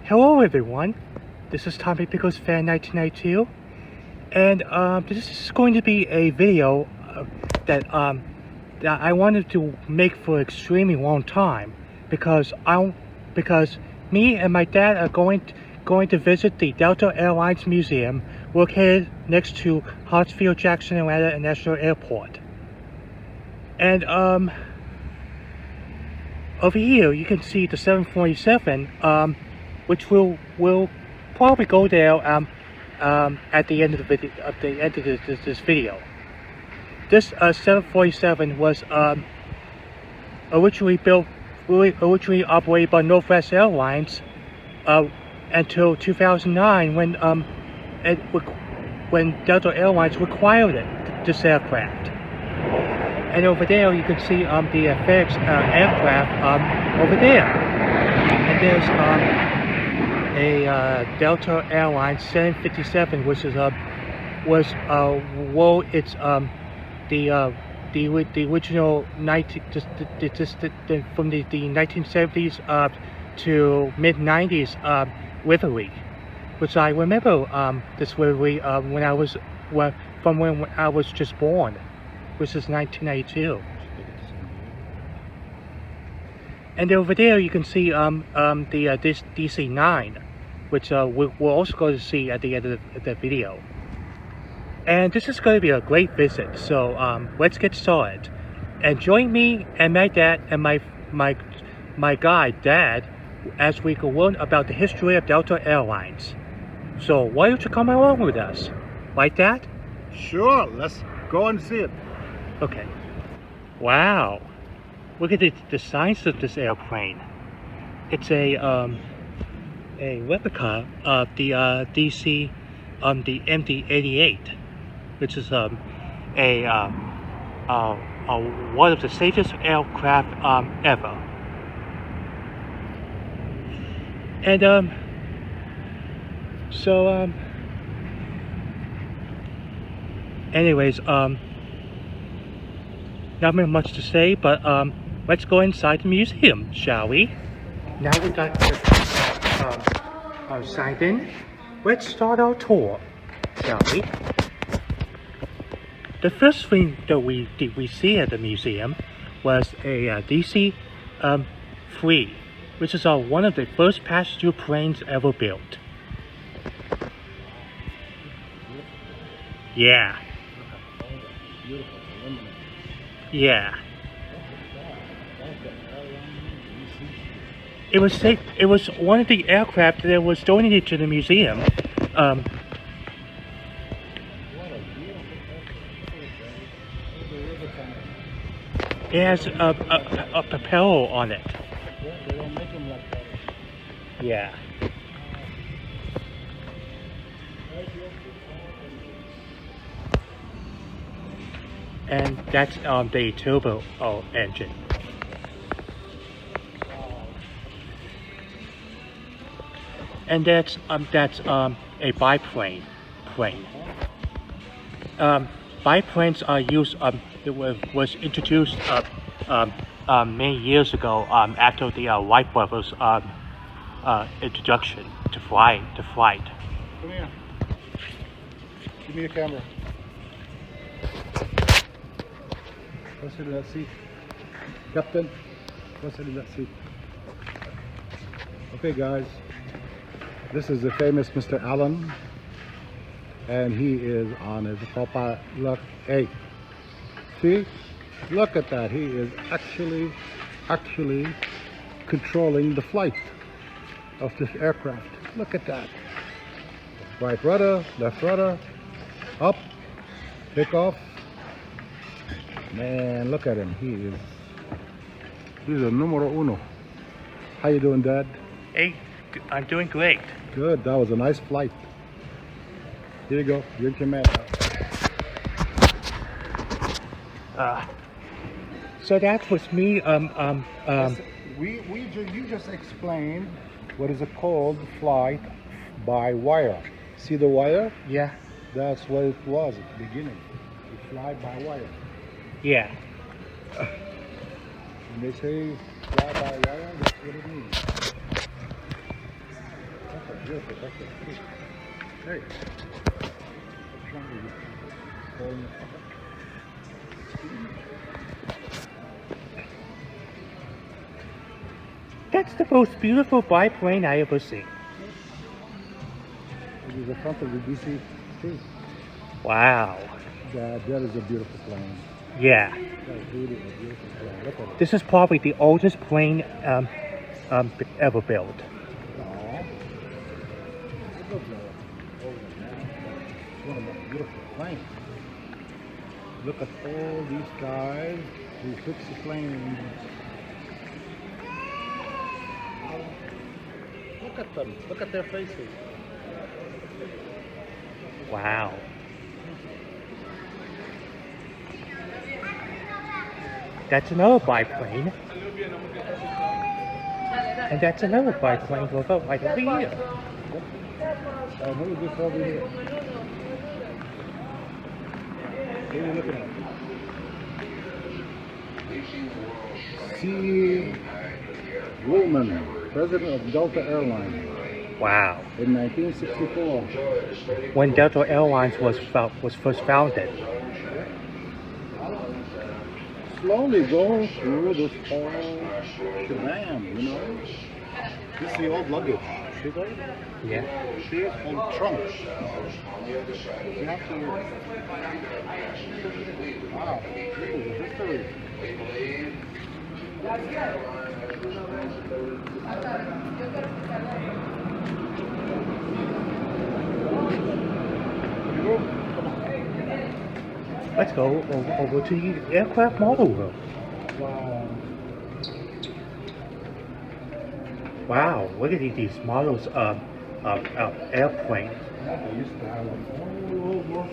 Hello everyone, this is Tommy Pickles Fan 1992, and this is going to be a video that I wanted to make for an extremely long time because me and my dad are going to visit the Delta Airlines Museum located next to Hartsfield-Jackson Atlanta International Airport. And over here you can see the 747 which will probably go there at the end of this video. This 747 was originally operated by Northwest Airlines until 2009 when Delta Airlines required this aircraft. And over there you can see the FedEx aircraft over there. And there's Delta Airlines 757, which is the original from the 1970s to mid 90s livery, which I remember this livery when I was just born, which is 1992. And over there you can see this DC-9, which we'll also go to see at the end of the video. And this is going to be a great visit, so let's get started. And join me and my dad and my guide, Dad, as we go learn about the history of Delta Airlines. So why don't you come along with us? Right, Dad? Sure, let's go and see it. Okay. Wow. Look at the size of this airplane. It's a replica of the DC, the MD-88, which is one of the safest aircraft ever. And anyways, not very much to say, but let's go inside the museum, shall we? Now we got signed in. Let's start our tour, shall we? The first thing that we see at the museum was a DC-3, which is one of the first passenger planes ever built. Yeah. Yeah. It was one of the aircraft that was donated to the museum. It has a propeller on it. They don't make them like that. Yeah. And that's the turbo engine. And that's a biplane. Biplanes are used. It was introduced many years ago after the Wright brothers introduction to flight. Come here. Give me the camera. Go sit in that seat. Captain, go sit in that seat. Okay guys, this is the famous Mr. Allen, and he is on his Papa. Look, hey, see? Look at that. He is actually controlling the flight of this aircraft. Look at that. Right rudder, left rudder, up, take off. Man, look at him. He's a numero uno. How you doing, Dad? Hey, I'm doing great. Good. That was a nice flight. Here you go. You're in command now. So that was me. You just explained what is a called flight by wire. See the wire? Yeah. That's what it was at the beginning. You fly by wire. Yeah. When they say fly by wire, that's what it means. beautiful. Hey. Which one are you holding? That's the most beautiful biplane I ever seen. This is the front of the DC-3. Wow. That is a beautiful plane. Yeah. That's really a beautiful plane. Look at it. This is probably the oldest plane ever built. Aw. It looks like it's one of the beautiful planes. Look at all these guys who fix the planes. Look at them. Look at their faces. Wow. That's another biplane. And that's another biplane over right over here. What is this over here? What are you looking at? C. Woolman, president of Delta Airlines Wow. in 1964. When Delta Airlines was first founded. Slowly going through this whole shebang, you know? This is the old luggage. See that? Yeah. See it? Old trunks. You have to... Wow. This is a history. Let's go over to the aircraft model room. Wow. Wow, look at these models of airplanes. I used to have them all over.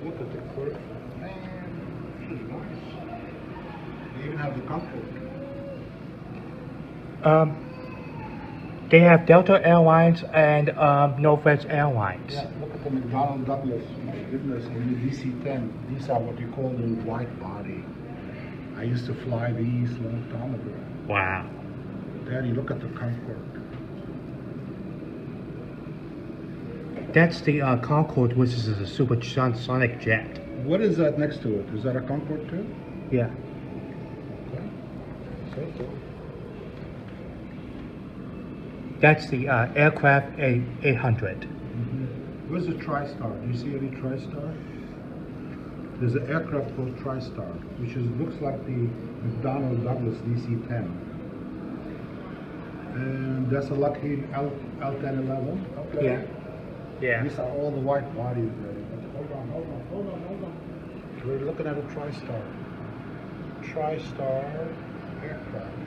Look at the curve. Man, this is nice. They even have the comfort. They have Delta Airlines and Northwest Airlines. Yeah, look at the McDonnell Douglas. My goodness, and the DC-10. These are what you call the white body. I used to fly these a long time ago. Wow. Daddy, look at the comfort. That's the Concorde, which is a supersonic jet. What is that next to it? Is that a Concorde too? Yeah. Okay. So. That's the aircraft 800. Where's the TriStar? Do you see any TriStar? There's an aircraft called TriStar, which looks like the McDonnell Douglas DC-10. And that's a Lockheed L-1011. Okay. Yeah. Yeah. These are all the white bodies there. Hold on. We're looking at a TriStar. TriStar aircraft.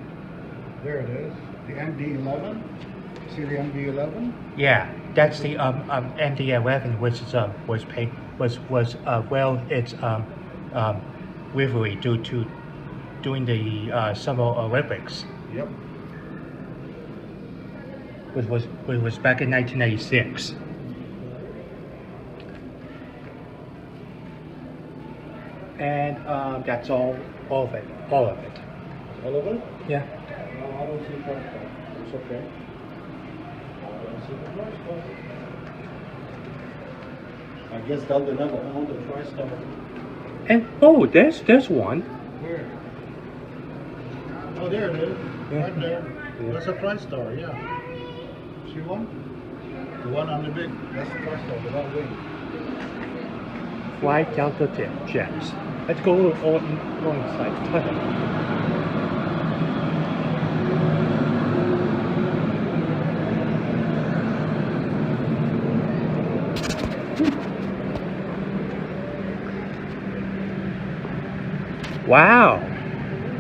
There it is. The MD-11. See the MD-11? Yeah. That's the MD-11, which is its livery due to during the Summer Olympics. Yep. Which was back in 1996. And that's all of it. All of it? Yeah. No, I don't see TriStar. It's okay. I don't see the TriStar. I guess Delta never owned a TriStar. And oh, there's one. Where? Oh, there it is. Yeah. Right there. Yeah. That's a TriStar, yeah. See one? The one on the big, that's the TriStar, the one wing. Fly Delta jets. Let's go inside. Wow,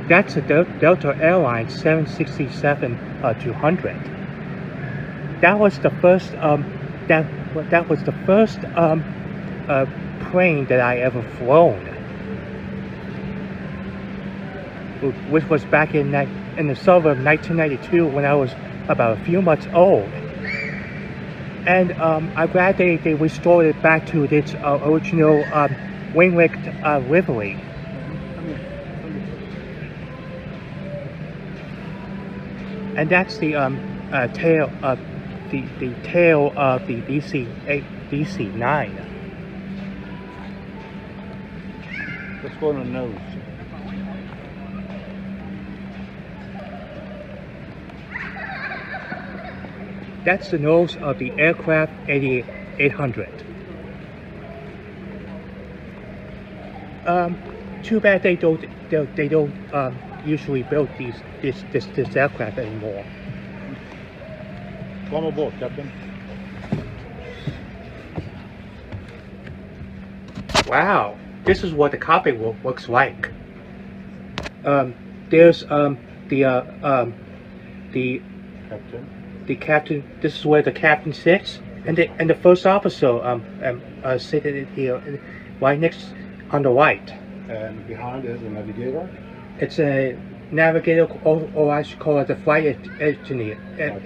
that's a Delta Airlines 767-200. That was the first that was the first plane that I ever flown, which was back in the summer of 1992 when I was about a few months old. And I'm glad they restored it back to its original winglet livery. And that's the tail of the tail of the DC-9. Let's go on the nose. That's the nose of the aircraft 8800. Too bad they don't usually build this aircraft anymore. Come aboard, Captain. Wow, this is what the cockpit looks like. There's the captain. This is where the captain sits, and the first officer sitting here, right next on the right. And behind is the navigator. It's a navigator, or I should call it the flight engineer. Yes.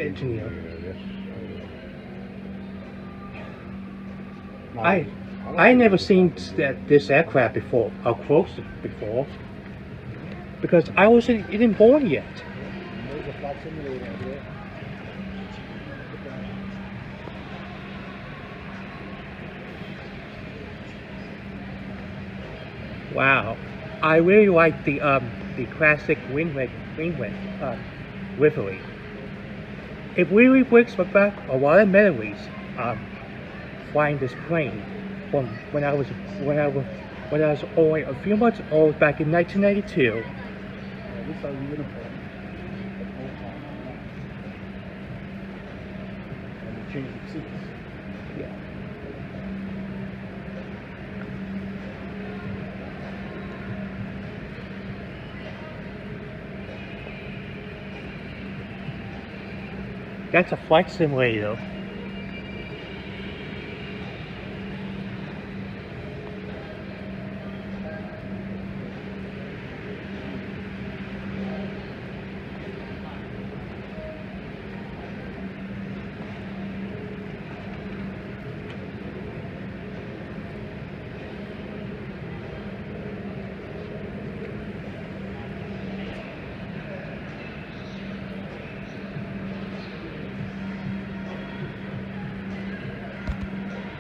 I never seen this aircraft before, up close before, because I wasn't even born yet. There's a flight simulator out there. Wow, I really like the classic winglet livery. It really brings back a lot of memories flying this plane from when I was only a few months old back in 1992. This is our uniform. And we changed the seats. Yeah. That's a flight simulator.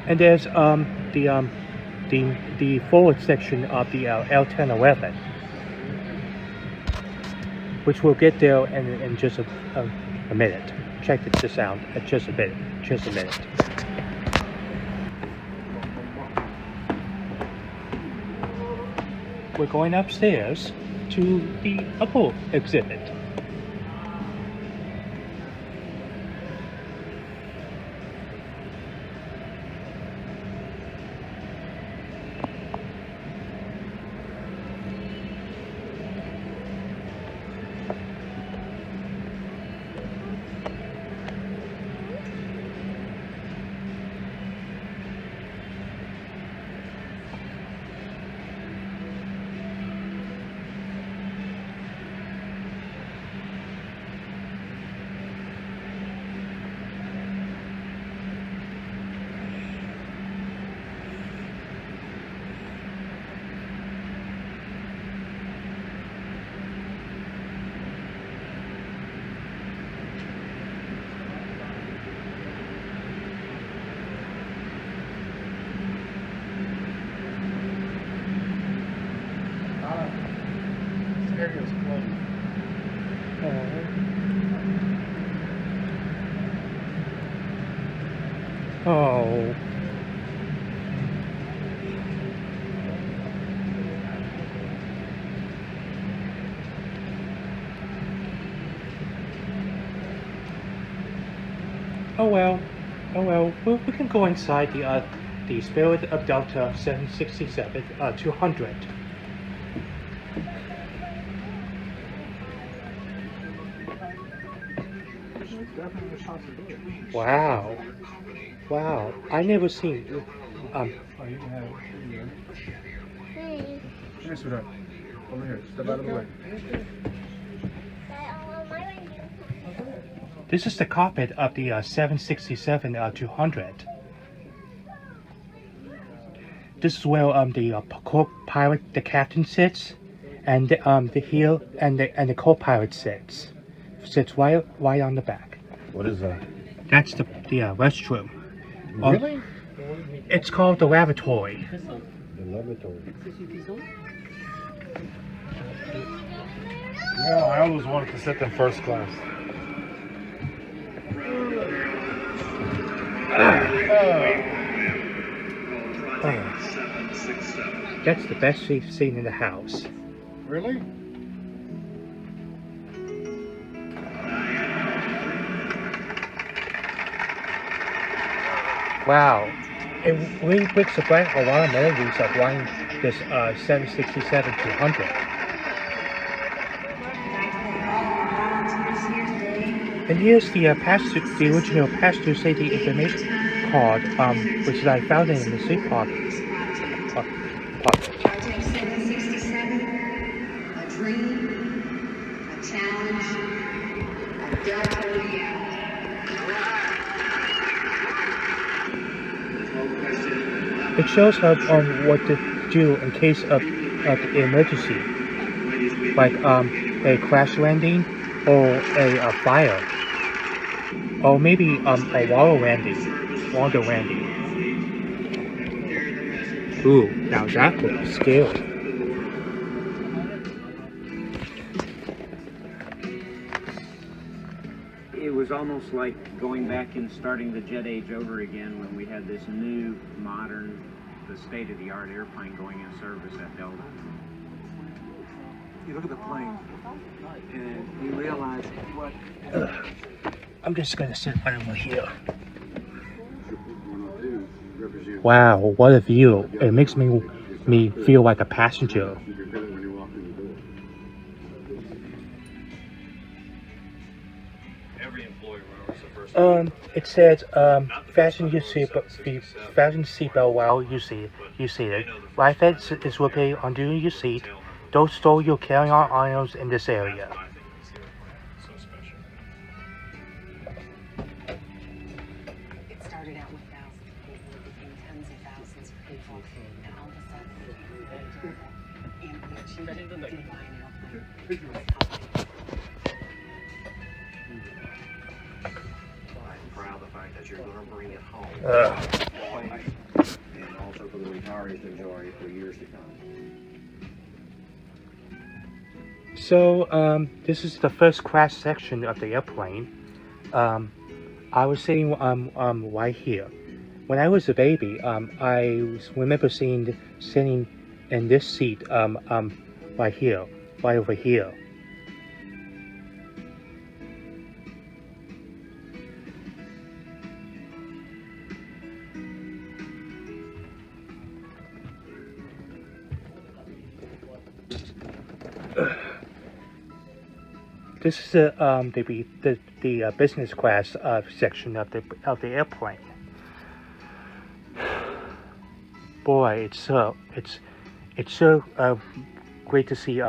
And there's the forward section of the L1011, which we'll get there in just a minute. Check this out at just a minute. We're going upstairs to the upper exhibit. Stereo's closed. Oh. Oh well. We can go inside the Spirit of Delta 767 200. Wow. I never seen. Oh, you can have it. Hey. Yes, sweetheart. Over here. Step out of the way. This is the cockpit of the 767 200. This is where the co-pilot, the captain sits, and the heel and the co-pilot sits right on the back. What is that? That's the restroom. Really? It's called the lavatory. The lavatory. Yeah, I always wanted to sit in first class. That's the best seat in the house. Really? Wow. It really brings back a lot of memories of flying this 767-200. And here's the the original passenger safety information card, which I found in the seat pocket. Project 767, a dream, a challenge, a Delta reality. It shows up on what to do in case of an emergency, like a crash landing or a fire, or maybe a water landing. Ooh, now that would be scary. It was almost like going back and starting the jet age over again when we had this new, modern, the state-of-the-art airplane going in service at Delta. You look at the plane and you realize what. I'm just gonna sit right over here. Wow, what a view! It makes me feel like a passenger. It says fasten your seatbelt while you seated. Life is located under your seat. Don't store your carry-on items in this area. It started out with thousands of people, it became tens of thousands of people, and all of a sudden, and we achieved it. Did buy an airplane. I'm proud of the fact that you're going to bring it home. And also for the retirees to enjoy for years to come. So, this is the first crash section of the airplane. I was sitting right here. When I was a baby, I remember sitting in this seat right here, right over here. This is the business class section of the airplane. Boy, it's so great to see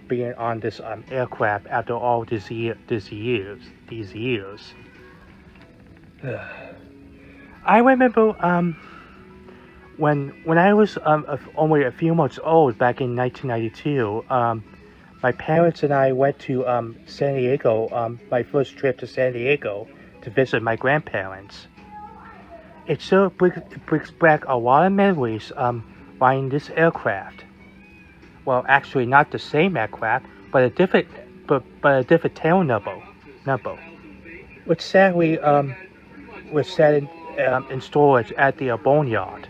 being on this aircraft after all these years. I remember when I was only a few months old back in 1992. My parents and I went to San Diego, my first trip to San Diego, to visit my grandparents. It sure brings back a lot of memories flying this aircraft. Well, actually not the same aircraft, but a different tail number. Which sadly was set in storage at the boneyard.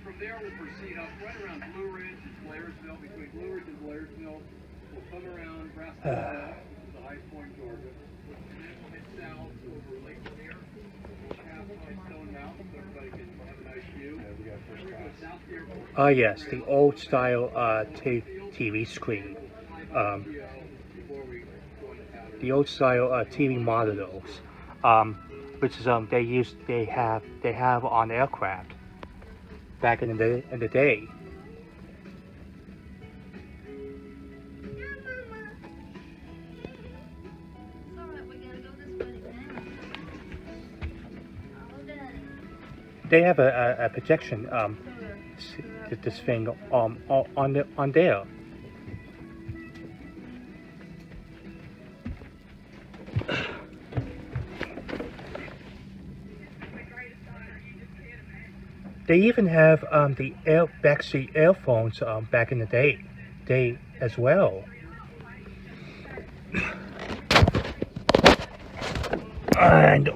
From there, we'll proceed up right around Blue Ridge and Blairsville. Between Blue Ridge and Blairsville, we'll come around Brasco, which is the highest point in Georgia. And then we'll head south over Lake Lanier. We'll pass by Stone Mountain so everybody can have a nice view. We'll go south to the airport. Oh yes, the old style TV screen. The old style TV monitors, which is they have on aircraft back in the day. They have a projection this thing on there. They even have the backseat earphones back in the day as well. And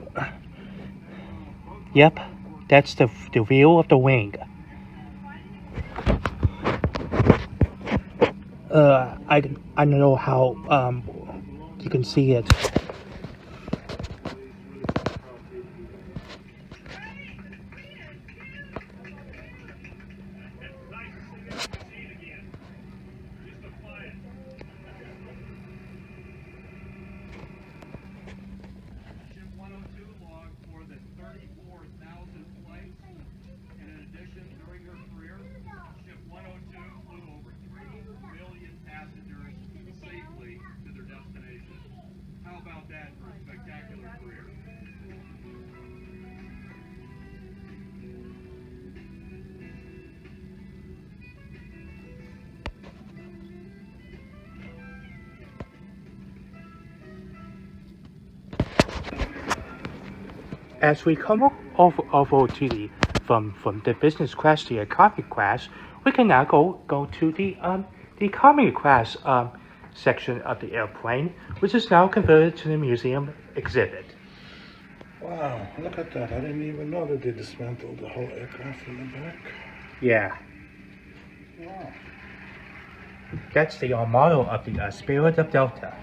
yep, that's the view of the wing. I don't know how you can see it. Ship 102 logged more than 34,000 flights. And in addition, during her career, Ship 102 flew over 3 million passengers safely to their destination. How about that for a spectacular career? As we come over to the from the business class to the economy class, we can now go to the economy class section of the airplane, which is now converted to the museum exhibit. Wow, look at that. I didn't even know that they dismantled the whole aircraft in the back. Yeah, Wow. that's the model of the Spirit of Delta.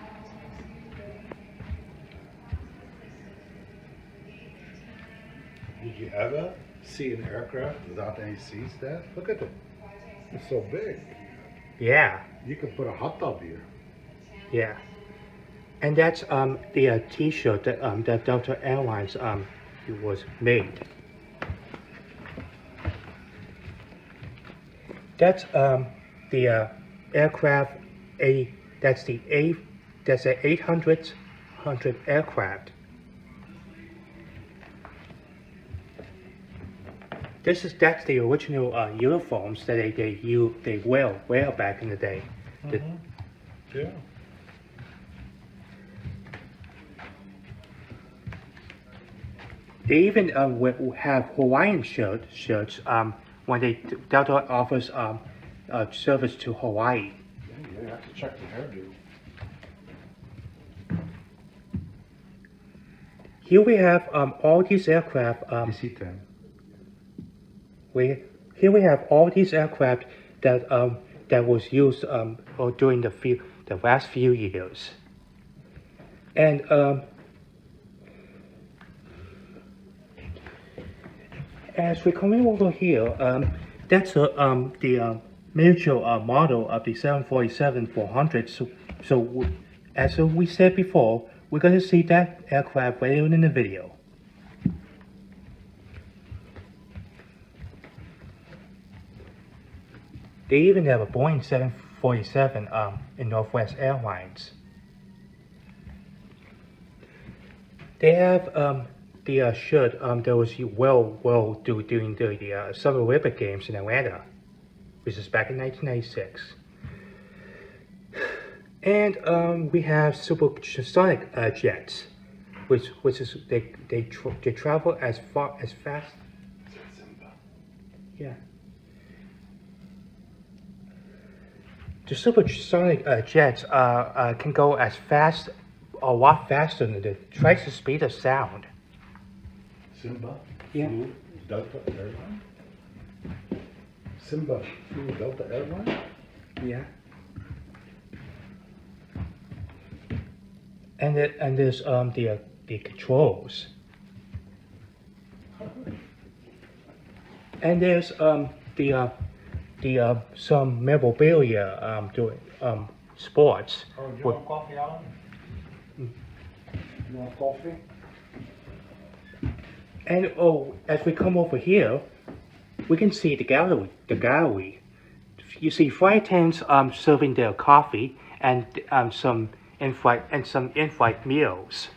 Did you ever see an aircraft without any seats there? Look at it. It's so big. Yeah, You could put a hot tub here. yeah, and that's the T-shirt that Delta Airlines was made. That's the aircraft that's the 800 aircraft. That's the original uniforms that they wear back in the day. Yeah. They even have Hawaiian shirts when Delta offers service to Hawaii. Yeah, you have to check the hairdo. Here we have all these aircraft. DC-10. Here we have all these aircraft that was used during the last few years. And as we're coming over here, that's the miniature model of the 747-400. So as we said before, we're going to see that aircraft later in the video. They even have a Boeing 747 in Northwest Airlines. They have the shirt that was well during the Summer Olympic Games in Atlanta, which is back in 1996. And we have supersonic jets, which is they travel as fast. Yeah. The supersonic jets can go as fast, a lot faster than twice the speed of sound. Simba Yeah. flew Delta Airline? Simba flew Delta Airline? Yeah. And there's the controls. And there's some memorabilia doing sports. Oh, you What- want coffee, Alan? You want coffee? And as we come over here, we can see the gallery. You see flight attendants serving their coffee and some in-flight meals.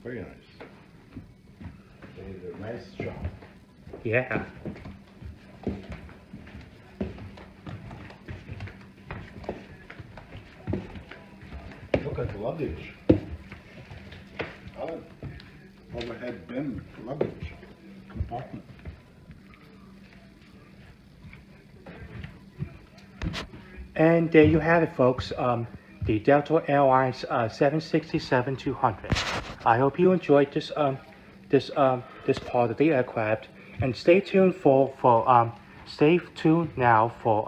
Very nice. Nice job. Yeah. Look at the luggage. Alan, overhead bin luggage compartment. And there you have it, folks. The Delta Airlines 767-200. I hope you enjoyed this this part of the aircraft, and stay tuned stay tuned now for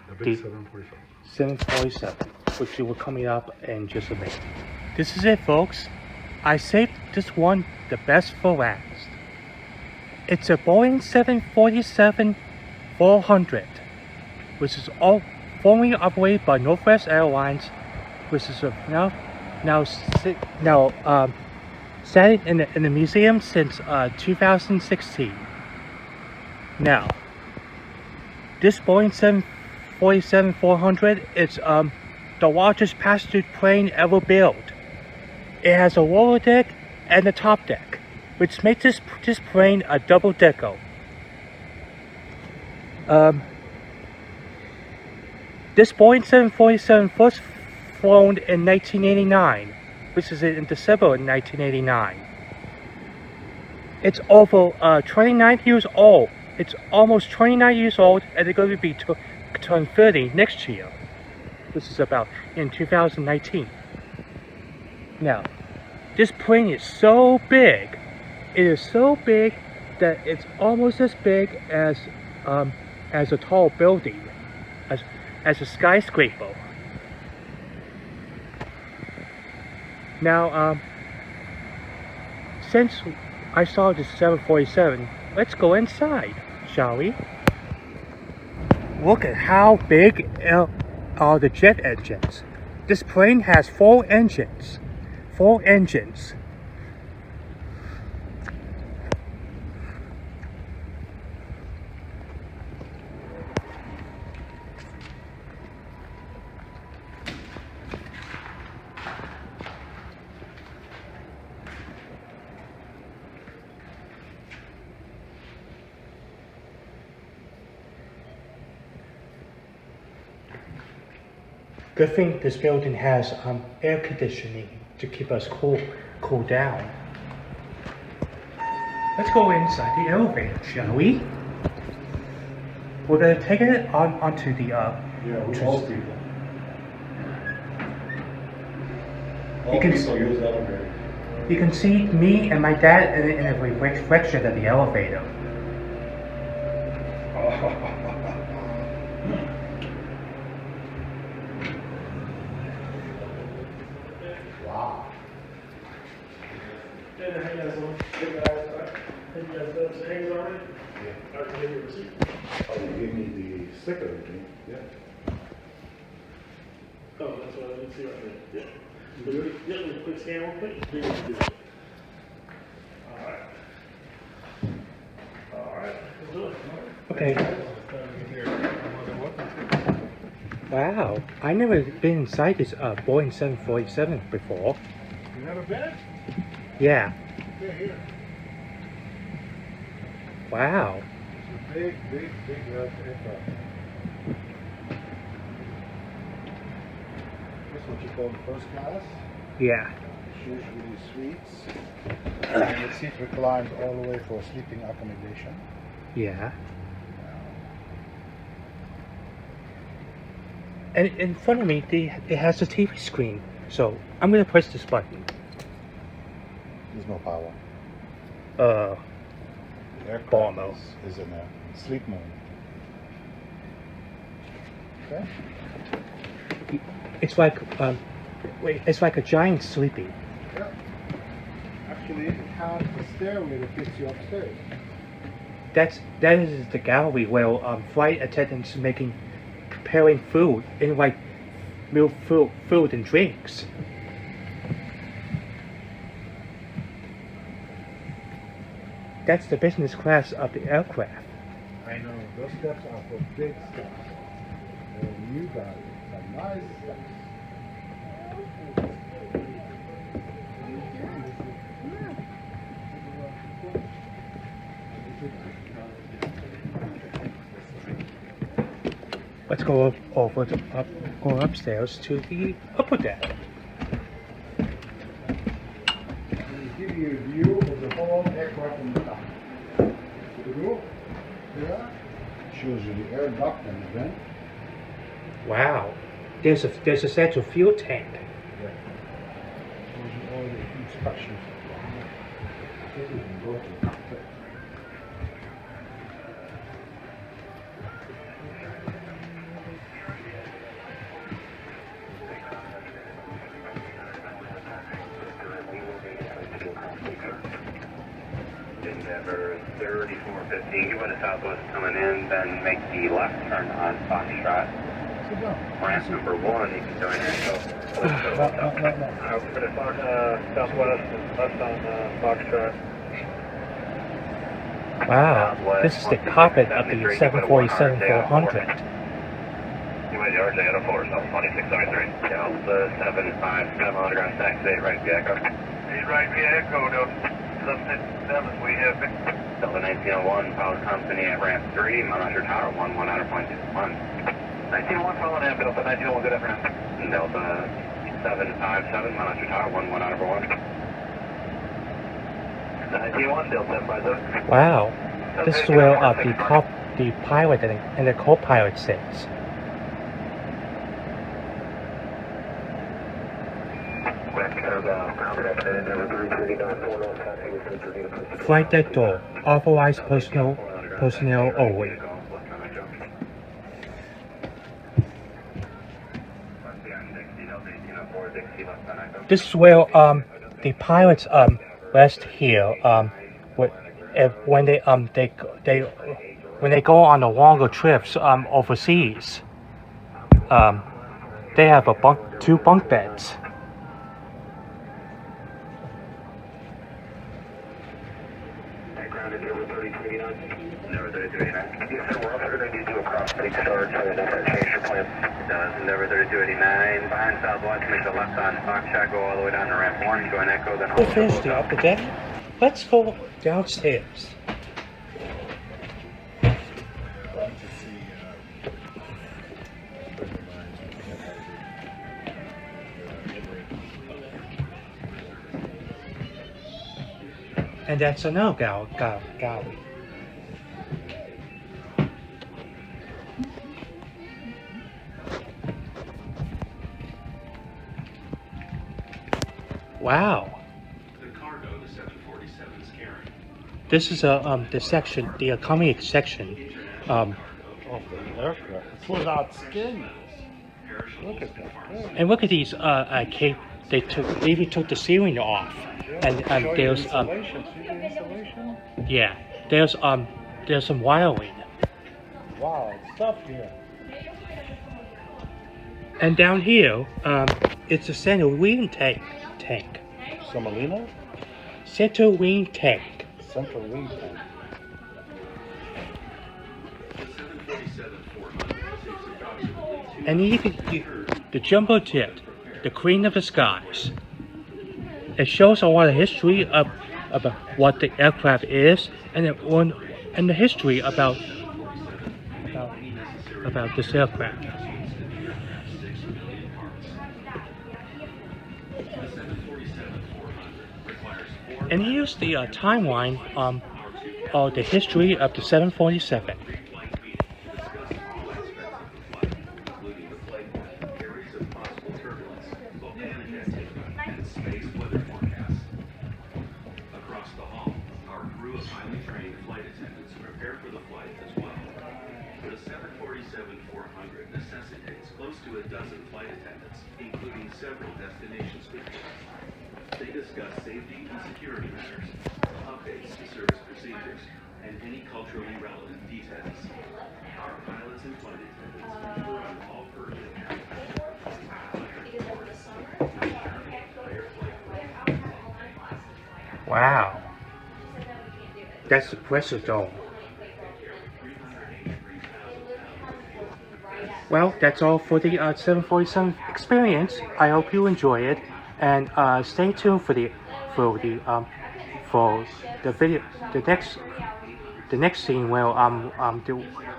The big 747. 747, which will coming up in just a minute. This is it, folks. I saved this one the best for last. It's a Boeing 747-400, which is all formerly operated by Northwest Airlines, which is now sat in the museum since 2016. Now, this Boeing 747-400 is the largest passenger plane ever built. It has a lower deck and a top deck, which makes this plane a double decker. This Boeing 747 first flown in 1989, which is in December of 1989. It's over 29 years old. It's almost 29 years old, and it's going to be turn 30 next year. This is about in 2019. Now, this plane is so big. It is so big that it's almost as big as a tall building, as a skyscraper. Now, since I saw this 747, let's go inside, shall we? Look at how big are the jet engines. This plane has 4 engines. 4 engines. Good thing this building has air conditioning to keep us cool down. Let's go inside the elevator, shall we? We're gonna take it onto the Yeah, we just- all people. All You can people use elevators. You can see me and my dad in a reflection of the elevator. Wow. Oh, you gave me the sticker, didn't you? Yeah. Oh, that's what I didn't see right there. Yeah. So ready? Yeah, let me quick scan real quick. Do what you do. Alright. Alright, let's do it. Okay. Wow, I never been inside this Boeing 747 before. You never been? Yeah. Yeah, here. Wow. It's a big aircraft. This is what you call the first class. Yeah. It's usually suites. And the seat reclines all the way for sleeping accommodation. Yeah. And in front of me, it has a TV screen. So I'm gonna press this button. There's no power. Uh, The aircraft Bomber. is in a sleep mode. Okay? it's like it's like a giant sleepy. Yeah. Actually, it has a stairway that takes you upstairs. That is the gallery where flight attendants preparing food in like milk food and drinks. That's the business class of the aircraft. I know. Those steps are for big steps. And you got it. It's a nice steps. Let's go go upstairs to the upper deck. Give you a view of the whole aircraft from the top. The view here shows you the air duct and the vent. Wow, there's a central fuel tank. Shows you all the instructions. You can go to the cockpit. Endeavor 3415, you want to Southwest coming in, then make the left turn on Foxtrot. Sit down. Ramp number 1, you can join Echo. No. For the Southwest and left on Foxtrot. Wow, this is the cockpit of the 747-400. US George, Echo 4, South 2673. Delta 757 on ground, taxi 8 right via Echo. 8 right via Echo, Delta 757, we have it. Delta 1901, Power Company at ramp 3, Monitor Tower 1100.21. 1901 following up, Delta 1901, good afternoon. Delta 757, Monitor Tower 1100.1. 1901, Delta 757. Wow, this is where the pilot and the co-pilot sits. Flight deck door, authorized personnel only. This is where the pilots rest here when they go on the longer trips overseas. They have two bunk beds. Endeavor 3289. Yes, sir, we're also going to do a cross-state start, so don't change your plan. Endeavor 3289, behind Southwest, make the left on Foxtrot, go all the way down to ramp 1, join Echo, then We'll hold finish the upper deck. Let's go downstairs. And that's another gallery. Wow. The cargo the 747 is carrying. This is the section, the economy section. Of the aircraft. It's without skin. Look at that. And look at these cape. They even took the ceiling off. And there's Installation. See the installation? yeah, there's some wiring. Wow, stuff here. And down here, it's a center wing tank. Semolina? Center wing tank. Central wing tank. The 747-400 takes approximately And even the jumbo jet, the queen of the skies. It shows a lot of history about what the aircraft is, and the history about this aircraft. And here's the timeline of the history of the 747. Across the hall, our crew of highly trained flight attendants prepare for the flight as well. The 747-400 necessitates close to a dozen flight attendants, including several destination speakers. They discuss safety and security matters, updates to service procedures, and any culturally relevant details. Our pilots and flight attendants confer on all pertinent Wow. That's the pressure dome. Well, that's all for the 747 experience. I hope you enjoy it, and stay tuned for the video. The next scene where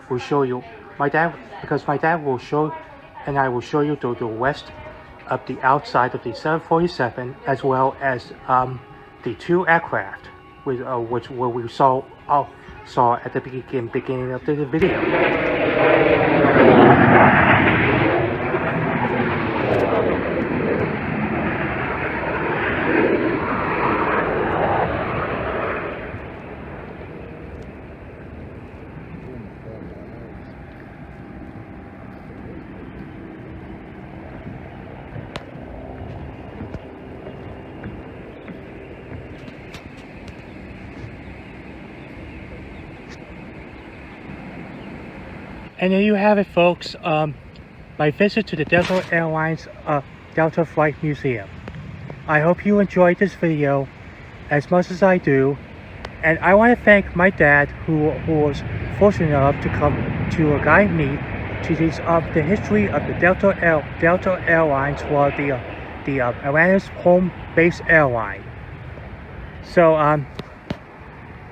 we'll show you because my dad will show, and I will show you the rest of the outside of the 747, as well as the two aircraft, which we saw at the beginning of the video. And there you have it, folks. My visit to the Delta Airlines Delta Flight Museum. I hope you enjoyed this video as much as I do. And I want to thank my dad, who was fortunate enough to come to guide me to the history of the Delta Airlines, or the Atlanta's home-based airline. So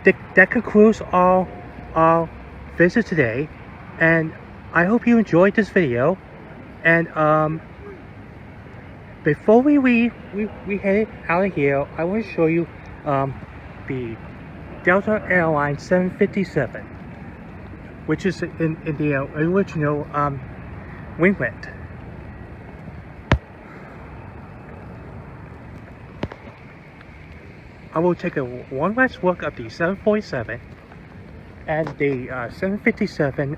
that concludes our visit today. And I hope you enjoyed this video. And before we head out of here, I want to show you the Delta Airlines 757, which is in the original winglet. I will take one last look at the 747 and the 757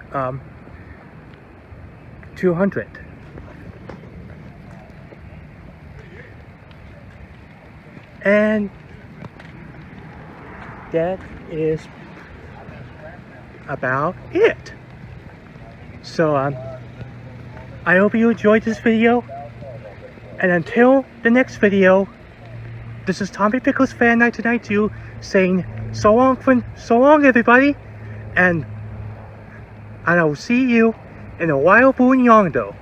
200. And that is about it. So I hope you enjoyed this video, and until the next video, this is Tommy Pickles Fan 1992 saying so long everybody, and I will see you in a while, Boon Yongdo.